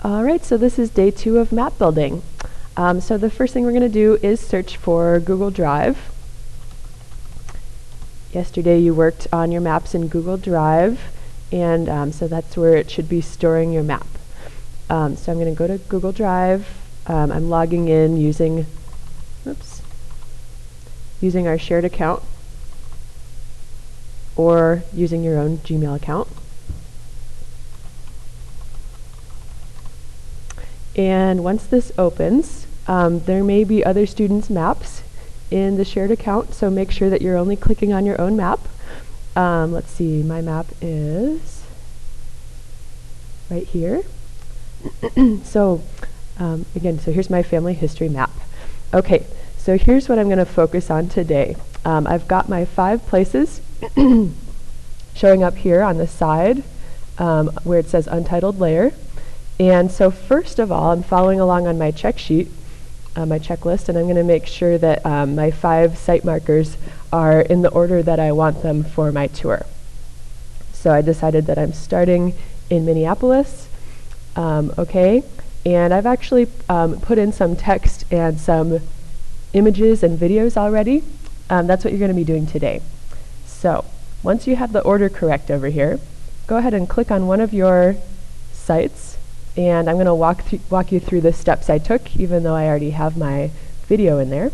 All right, so this is day 2 of map building. So the first thing we're going to do is search for Google Drive. Yesterday you worked on your maps in Google Drive, and so that's where it should be storing your map. So I'm going to go to Google Drive. I'm logging in using our shared account or using your own Gmail account. And once this opens, there may be other students' maps in the shared account, so make sure that you're only clicking on your own map. Let's see, my map is right here. So here's my family history map. Okay, so here's what I'm going to focus on today. I've got my 5 places showing up here on the side where it says Untitled Layer. And so first of all, I'm following along on my check sheet, my checklist, and I'm going to make sure that my 5 site markers are in the order that I want them for my tour. So I decided that I'm starting in Minneapolis, okay, and I've actually put in some text and some images and videos already. That's what you're going to be doing today. So once you have the order correct over here, go ahead and click on one of your sites. And I'm going to walk you through the steps I took, even though I already have my video in there.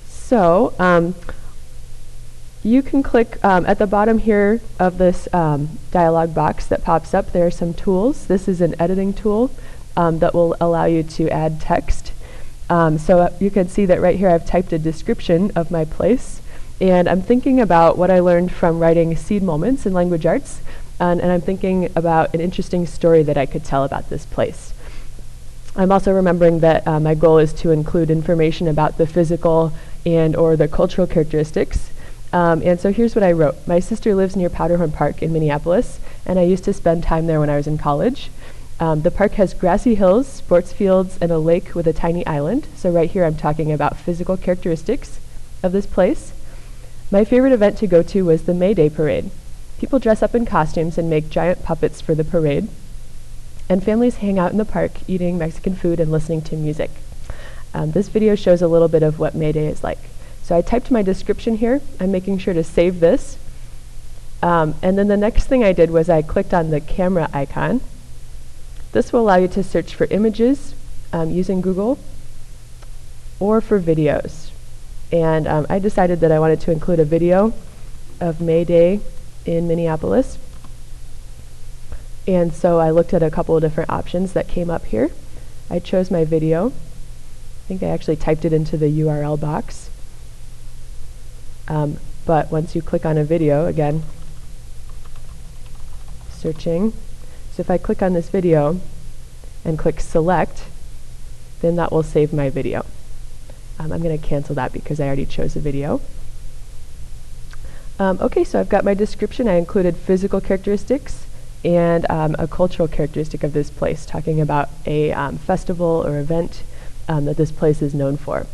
So you can click at the bottom here of this dialog box that pops up. There are some tools. This is an editing tool that will allow you to add text. So you can see that right here I've typed a description of my place. And I'm thinking about what I learned from writing seed moments in language arts. And I'm thinking about an interesting story that I could tell about this place. I'm also remembering that my goal is to include information about the physical and or the cultural characteristics. And so here's what I wrote. My sister lives near Powderhorn Park in Minneapolis, and I used to spend time there when I was in college. The park has grassy hills, sports fields, and a lake with a tiny island. So right here I'm talking about physical characteristics of this place. My favorite event to go to was the May Day parade. People dress up in costumes and make giant puppets for the parade. And families hang out in the park eating Mexican food and listening to music. This video shows a little bit of what May Day is like. So I typed my description here. I'm making sure to save this. And then the next thing I did was I clicked on the camera icon. This will allow you to search for images using Google or for videos. And I decided that I wanted to include a video of May Day in Minneapolis. And so I looked at a couple of different options that came up here. I chose my video. I think I actually typed it into the URL box. But once you click on a video, again, searching. So if I click on this video and click select, then that will save my video. I'm going to cancel that because I already chose a video. Okay, so I've got my description. I included physical characteristics and a cultural characteristic of this place, talking about a festival or event that this place is known for.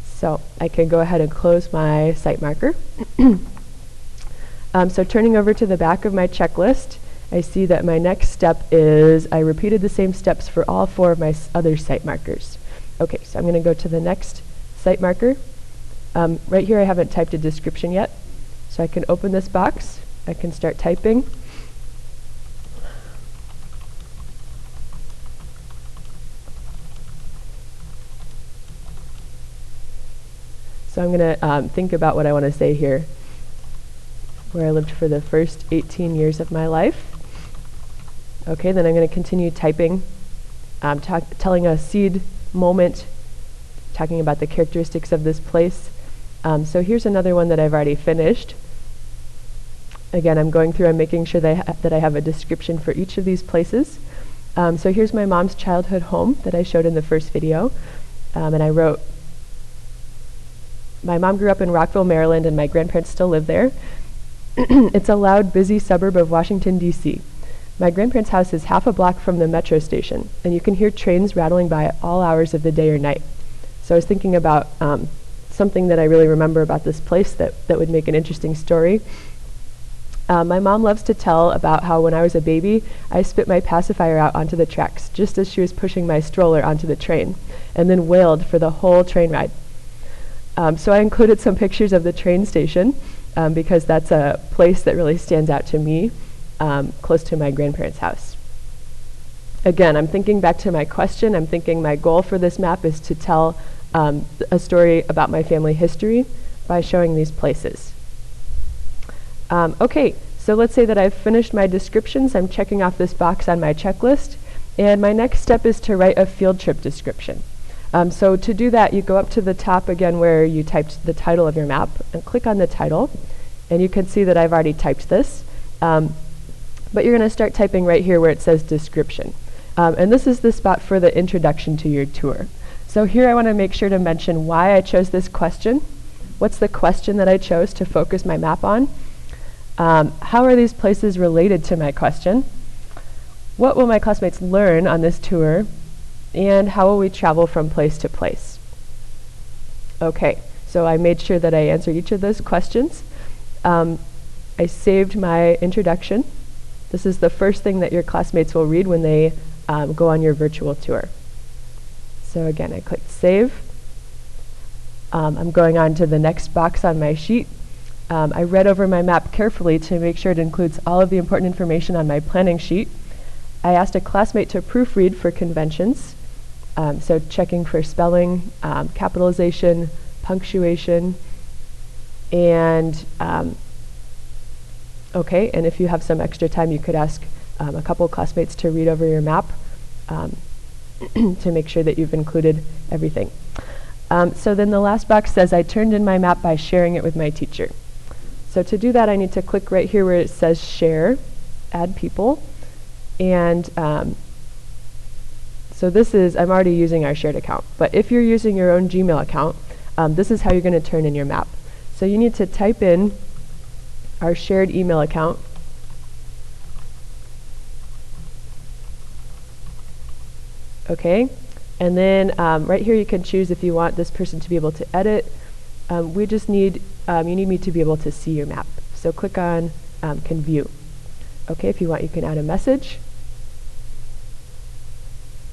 So I can go ahead and close my site marker. So turning over to the back of my checklist, I see that my next step is I repeated the same steps for all 4 of my other site markers. Okay, so I'm going to go to the next site marker. Right here I haven't typed a description yet, so I can open this box, I can start typing. So I'm going to think about what I want to say here, where I lived for the first 18 years of my life. Okay, then I'm going to continue typing, telling a seed moment, talking about the characteristics of this place. So here's another one that I've already finished. Again, I'm going through, I'm making sure that I have a description for each of these places. So here's my mom's childhood home that I showed in the first video. And I wrote, my mom grew up in Rockville, Maryland, and my grandparents still live there. It's a loud, busy suburb of Washington, D.C. My grandparents' house is half a block from the metro station, and you can hear trains rattling by at all hours of the day or night. So I was thinking about something that I really remember about this place that would make an interesting story. My mom loves to tell about how when I was a baby, I spit my pacifier out onto the tracks just as she was pushing my stroller onto the train, and then wailed for the whole train ride. So I included some pictures of the train station because that's a place that really stands out to me, close to my grandparents' house. Again, I'm thinking back to my question. I'm thinking my goal for this map is to tell a story about my family history by showing these places. Okay, so let's say that I've finished my descriptions. I'm checking off this box on my checklist, and my next step is to write a field trip description. So to do that, you go up to the top again where you typed the title of your map and click on the title, and you can see that I've already typed this. But you're going to start typing right here where it says description. And this is the spot for the introduction to your tour. So here I want to make sure to mention why I chose this question. What's the question that I chose to focus my map on? How are these places related to my question? What will my classmates learn on this tour? And how will we travel from place to place? Okay, so I made sure that I answered each of those questions. I saved my introduction. This is the first thing that your classmates will read when they go on your virtual tour. So again, I clicked save. I'm going on to the next box on my sheet. I read over my map carefully to make sure it includes all of the important information on my planning sheet. I asked a classmate to proofread for conventions, so checking for spelling, capitalization, punctuation, and okay, and if you have some extra time, you could ask a couple classmates to read over your map to make sure that you've included everything. So then the last box says I turned in my map by sharing it with my teacher. So to do that, I need to click right here where it says share, add people, and so this is, I'm already using our shared account, but if you're using your own Gmail account, this is how you're going to turn in your map. So you need to type in our shared email account, okay, and then right here you can choose if you want this person to be able to edit. We just need, you need me to be able to see your map. So click on can view. Okay, if you want, you can add a message.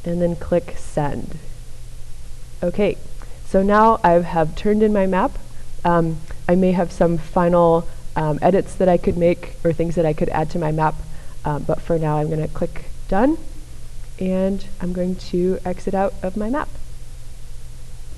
And then click send. Okay, so now I have turned in my map. I may have some final edits that I could make or things that I could add to my map, but for now I'm going to click done, and I'm going to exit out of my map.